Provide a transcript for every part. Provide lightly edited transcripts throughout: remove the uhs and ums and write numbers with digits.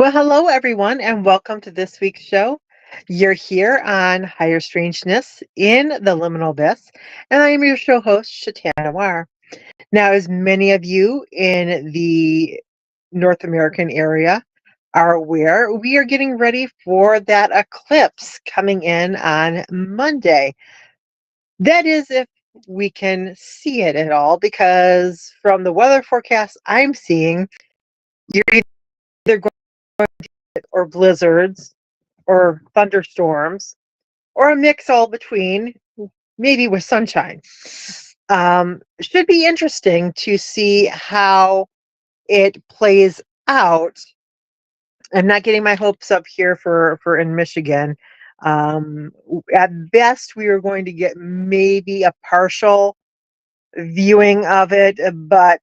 Well, hello everyone, and welcome to this week's show. You're here on Higher Strangeness in the Liminal Abyss, and I am your show host, SHETAN NOIR. Now, as many of you in the North American area are aware, we are getting ready for that eclipse coming in on Monday. That is, if we can see it at all, because from the weather forecast I'm seeing, you're either going or blizzards or thunderstorms or a mix all between, maybe with sunshine. Should be interesting to see how it plays out. I'm not getting my hopes up here for in Michigan. At best, we are going to get maybe a partial viewing of it, but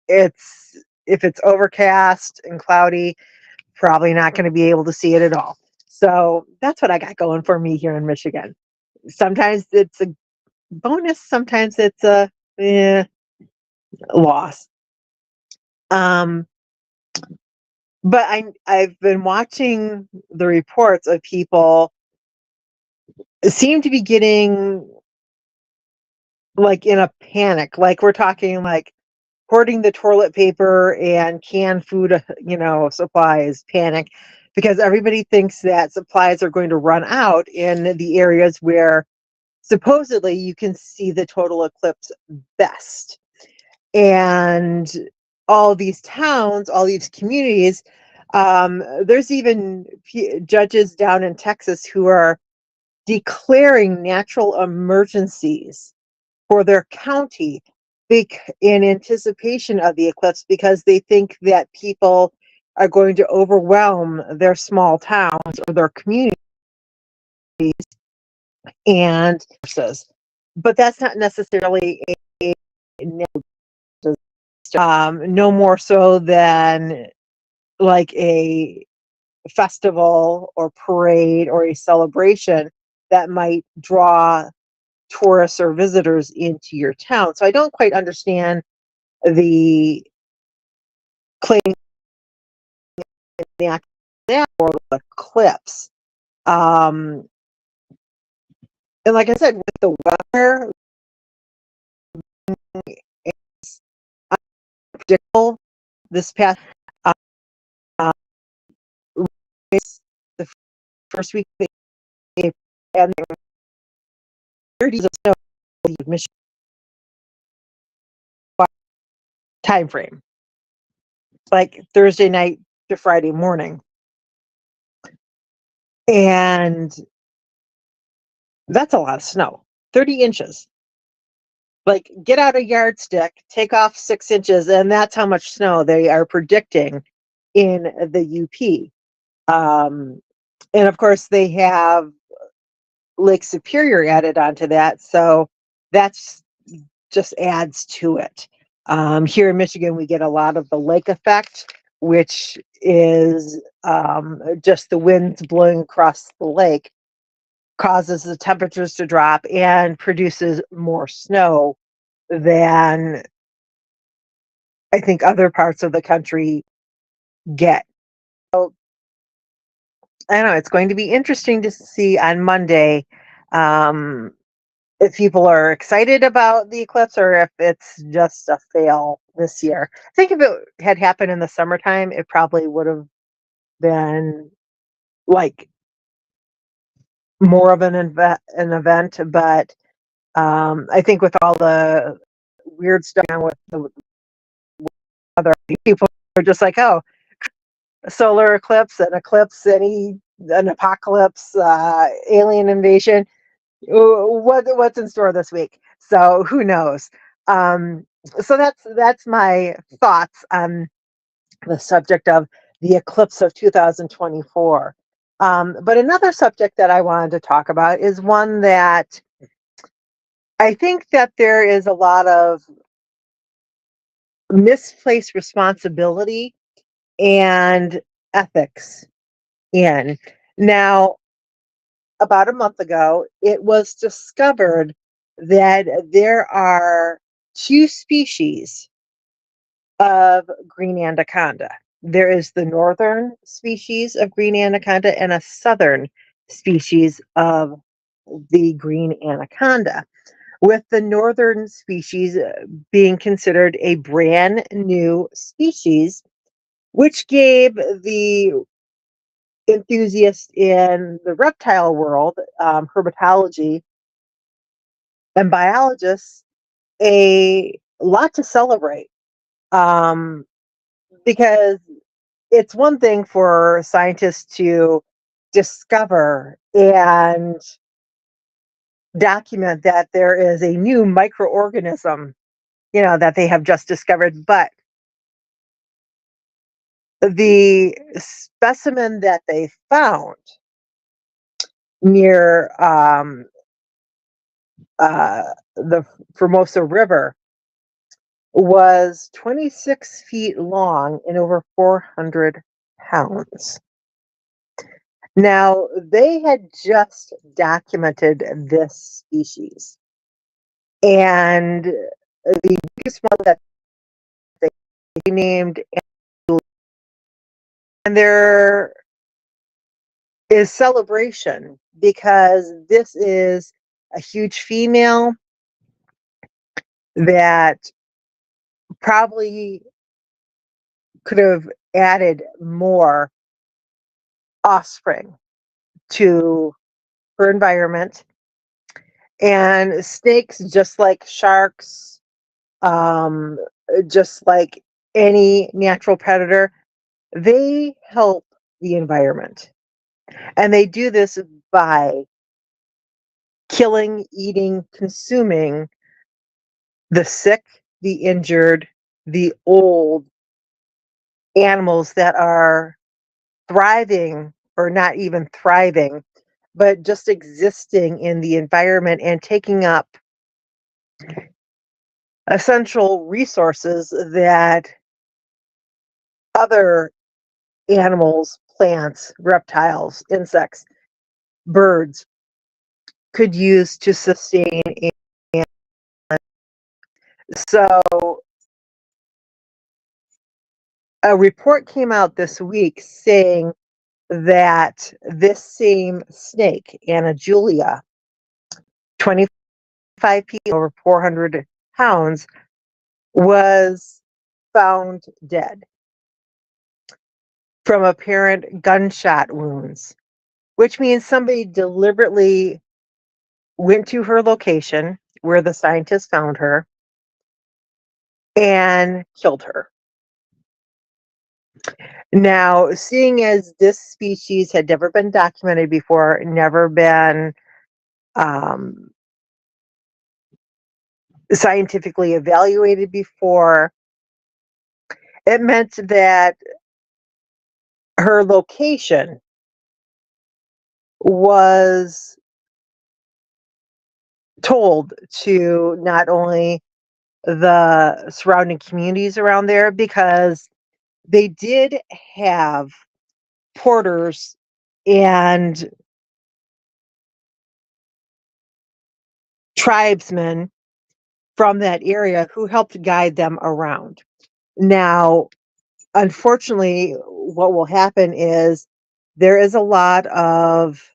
it's if it's overcast and cloudy, probably not going to be able to see it at all. So that's what I got going for me here in Michigan. Sometimes it's a bonus, sometimes it's a loss. Um, but I've been watching the reports of people seem to be getting like in a panic, like we're talking like hoarding the toilet paper and canned food, supplies panic because everybody thinks that supplies are going to run out in the areas where supposedly you can see the total eclipse best. And all these towns, all these communities, there's even judges down in Texas who are declaring natural emergencies for their county in anticipation of the eclipse because they think that people are going to overwhelm their small towns or their communities and but that's not necessarily a no more so than like a festival or parade or a celebration that might draw tourists or visitors into your town. So I don't quite understand the claim that or the eclipse. Um, and like I said, with the weather, it's unpredictable. This past uh, the first week of April, and 30s of snow in Michigan time frame, like Thursday night to Friday morning, and that's a lot of snow. 30 inches. Like, get out a yardstick, take off 6 inches, and that's how much snow they are predicting in the UP. And of course, they have Lake Superior added onto that, so that's just adds to it. Here in Michigan, we get a lot of the lake effect, which is just the winds blowing across the lake causes the temperatures to drop and produces more snow than I think other parts of the country get. So I don't know. It's going to be interesting to see on Monday um, if people are excited about the eclipse or if it's just a fail this year. I think if it had happened in the summertime, it probably would have been like more of an event. But I think with all the weird stuff with the other people are just like, oh, solar eclipse, an apocalypse, alien invasion. What's in store this week? So who knows? Um, so that's my thoughts on the subject of the eclipse of 2024. But another subject that I wanted to talk about is one that I think that there is a lot of misplaced responsibility and ethics in. Now, about a month ago, it was discovered that there are two species of green anaconda. there is the northern species of green anaconda and a southern species of the green anaconda, with the northern species being considered a brand new species, which gave the enthusiasts in the reptile world, herpetology, and biologists a lot to celebrate. Um, because it's one thing for scientists to discover and document that there is a new microorganism, that they have just discovered, but the specimen that they found near the Formosa River was 26 feet long and over 400 pounds. Now, they had just documented this species, and the biggest one that they named, and there is celebration because this is a huge female that probably could have added more offspring to her environment. And snakes, just like sharks, um, just like any natural predator, they help the environment. And they do this by killing, eating, consuming the sick, the injured, the old animals that are thriving or not even thriving, but just existing in the environment and taking up essential resources that other animals, plants, reptiles, insects, birds could use to sustain. And so a report came out this week saying that this same snake, Anna Julia, 25 feet over 400 pounds, was found dead from apparent gunshot wounds, which means somebody deliberately went to her location where the scientists found her and killed her. Now, seeing as this species had never been documented before, never been um, scientifically evaluated before, it meant that her location was told to not only the surrounding communities around there, because they did have porters and tribesmen from that area who helped guide them around. Now, unfortunately, what will happen is there is a lot of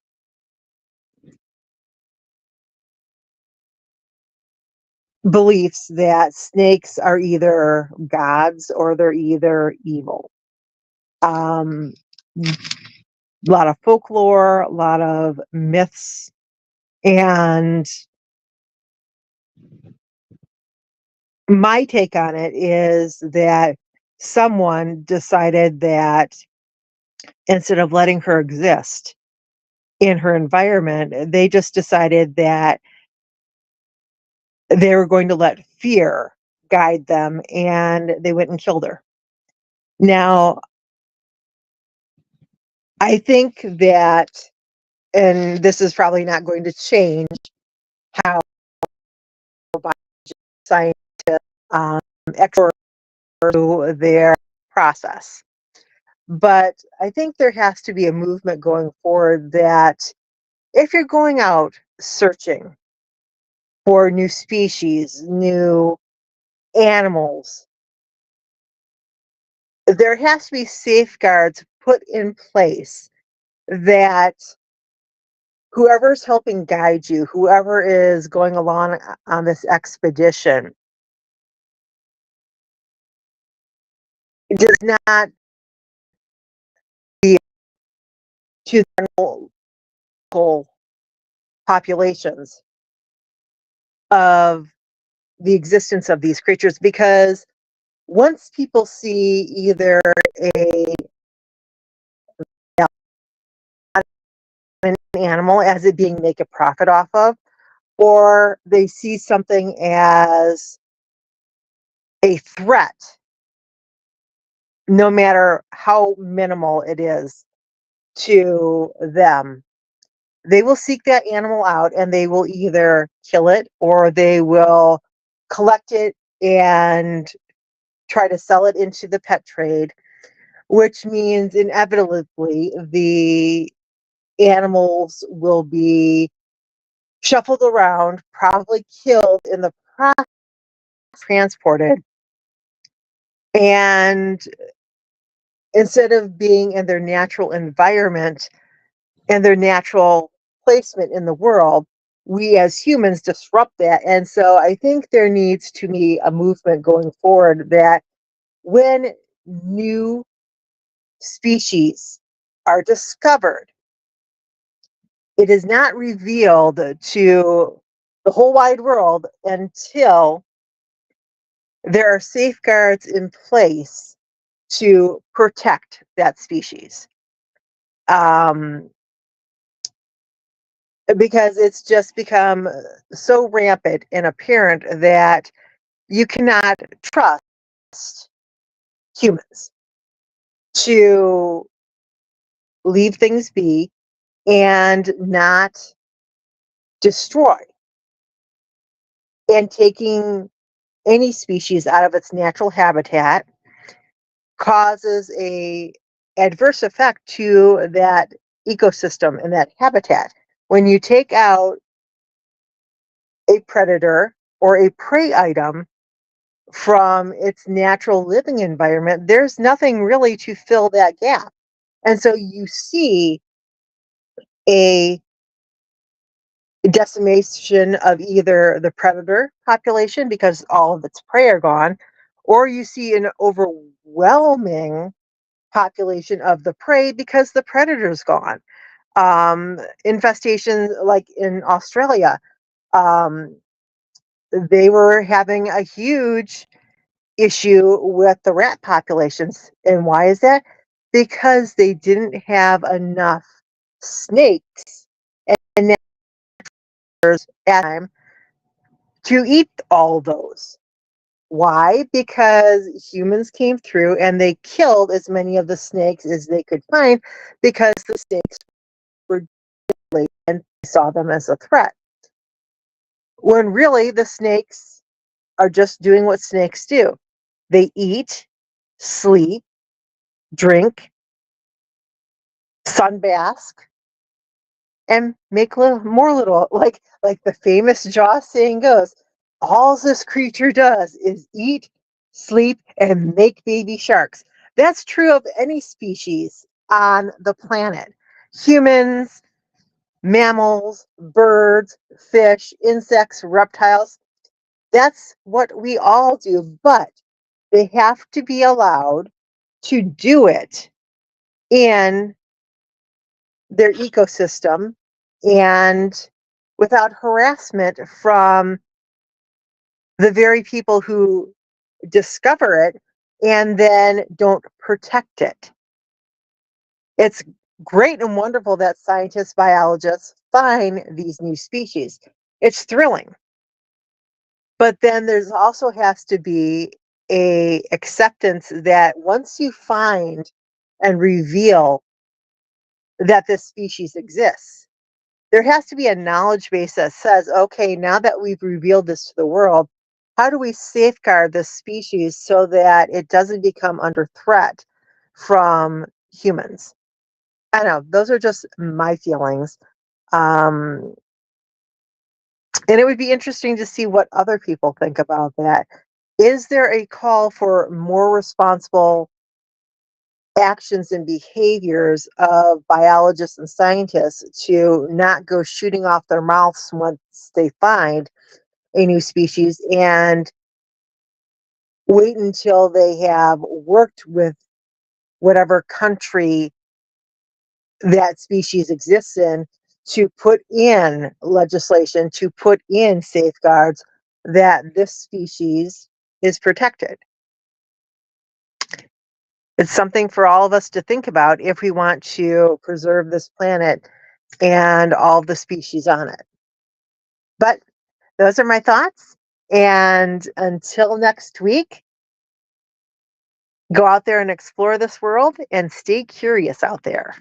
beliefs that snakes are either gods or they're either evil. A lot of folklore, a lot of myths, and my take on it is that someone decided that instead of letting her exist in her environment, they just decided that they were going to let fear guide them, and they went and killed her. Now, I think that, and this is probably not going to change how scientists explore their process. But I think there has to be a movement going forward that if you're going out searching for new species, new animals, there has to be safeguards put in place that whoever's helping guide you, whoever is going along on this expedition, does not be to the local populations of the existence of these creatures, because once people see either a an animal as it being make a profit off of, or they see something as a threat, no matter how minimal it is to them, they will seek that animal out and they will either kill it or they will collect it and try to sell it into the pet trade, which means inevitably the animals will be shuffled around, probably killed in the process, transported, and instead of being in their natural environment and their natural placement in the world, we as humans disrupt that. And so I think there needs to be a movement going forward that when new species are discovered, it is not revealed to the whole wide world until there are safeguards in place to protect that species. Um, because it's just become so rampant and apparent that you cannot trust humans to leave things be and not destroy. And taking any species out of its natural habitat causes a adverse effect to that ecosystem and that habitat. When you take out a predator or a prey item from its natural living environment, there's nothing really to fill that gap. And so you see a decimation of either the predator population because all of its prey are gone, or you see an overwhelming population of the prey because the predator's gone. Infestation, like in Australia, um, they were having a huge issue with the rat populations. And why is that? Because they didn't have enough snakes and at time to eat all those. Why? Because humans came through and they killed as many of the snakes as they could find because the snakes were deadly and they saw them as a threat. When really the snakes are just doing what snakes do. They eat, sleep, drink, sunbask, and make more little, like the famous Jaws saying goes, all this creature does is eat, sleep, and make baby sharks. That's true of any species on the planet. Humans, mammals, birds, fish, insects, reptiles. That's what we all do, but they have to be allowed to do it in their ecosystem and without harassment from the very people who discover it and then don't protect it. It's great and wonderful that scientists, biologists find these new species. It's thrilling. But then there's also has to be a acceptance that once you find and reveal that this species exists, there has to be a knowledge base that says, okay, now that we've revealed this to the world, how do we safeguard this species so that it doesn't become under threat from humans? I don't know. Those are just my feelings. Um, and it would be interesting to see what other people think about that. Is there a call for more responsible actions and behaviors of biologists and scientists to not go shooting off their mouths once they find a new species, and wait until they have worked with whatever country that species exists in to put in legislation, to put in safeguards that this species is protected. It's something for all of us to think about if we want to preserve this planet and all the species on it. But those are my thoughts. And until next week, go out there and explore this world and stay curious out there.